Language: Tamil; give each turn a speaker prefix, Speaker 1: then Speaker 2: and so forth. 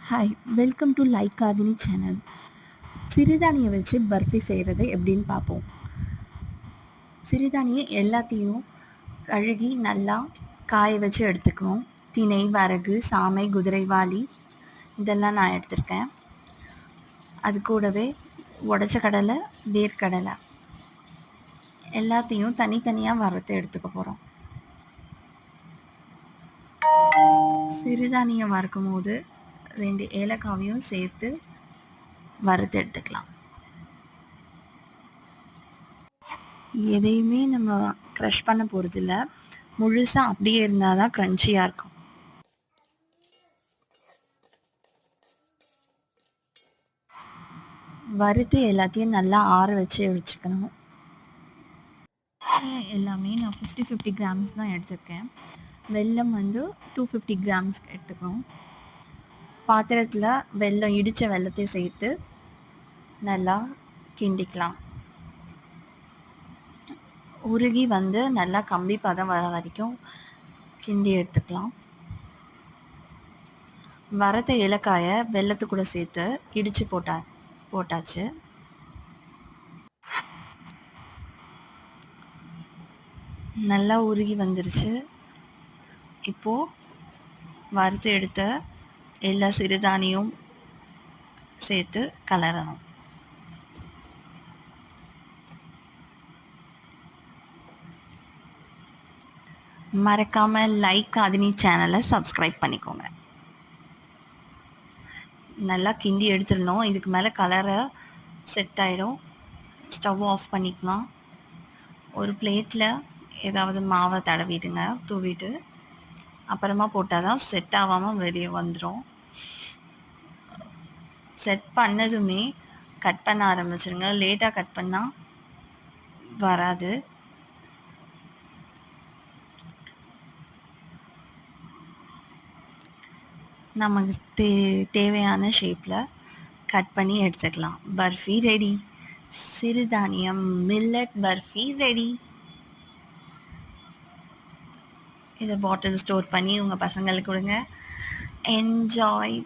Speaker 1: Hi, welcome to like Kadhini channel. சிறுதானியம் வச்சு பர்ஃபி செய்கிறது எப்படின்னு பார்ப்போம். சிறுதானியம் எல்லாத்தையும் கழுகி நல்லா காய வச்சு எடுத்துக்கணும். திணை, வரகு, சாமை, குதிரைவாலி இதெல்லாம் நான் எடுத்திருக்கேன். அது கூடவே உடச்ச கடலை, வேர்க்கடலை எல்லாத்தையும் தனித்தனியாக வறுத்து எடுத்துக்க போகிறோம். சிறுதானியம் வறுக்கும் போது 2 ஏலக்காவையும் சேர்த்து வறுத்து எடுத்துக்கலாம். எதையுமே நம்ம க்ரஷ் பண்ண போகிறதில்ல, முழுசாக அப்படியே இருந்தால் தான் க்ரன்ச்சியாக இருக்கும். வறுத்து எல்லாத்தையும் நல்லா ஆற வச்சு வச்சுக்கணும். எல்லாமே நான் 50 கிராம்ஸ் தான் எடுத்திருக்கேன். வெல்லம் 250 கிராம்ஸ் எடுத்துக்கணும். பாத்திரத்தில் வெல்லம், இடித்த வெல்லத்தை சேர்த்து நல்லா கிண்டிக்கலாம். உருகி நல்லா கம்பி பதம் வர வரைக்கும் கிண்டி எடுத்துக்கலாம். வறுத்த ஏலக்காயை வெல்லத்து கூட சேர்த்து இடித்து போட்டாச்சு. நல்லா உருகி வந்துருச்சு. இப்போது வறுத்து எடுத்த எல்லா சிறுதானியம் சேர்த்து கலரணும். மறக்காமல் லைக் காதினி சேனலை சப்ஸ்கிரைப் பண்ணிக்கோங்க. நல்லா கிண்டி எடுத்துடணும். இதுக்கு மேலே கலரை செட் ஆகிடும். ஸ்டவ் ஆஃப் பண்ணிக்கலாம். ஒரு பிளேட்டில் ஏதாவது மாவை தடவிடுங்க, தூவிட்டு அப்புறமா போட்டால் தான் செட் ஆகாமல் வெளியே வந்துடும். செட் பண்ணதுமே கட் பண்ண ஆரம்பிச்சிடுங்க. லேட்டாக கட் பண்ணால் வராது. நமக்கு தேவையான ஷேப்பில் கட் பண்ணி எடுத்துக்கலாம். பர்ஃபி ரெடி. சிறுதானியம் மில்லட் பர்ஃபி ரெடி. இதை பாட்டில் ஸ்டோர் பண்ணி உங்கள் பசங்களுக்கு கொடுங்க. என்ஜாய்.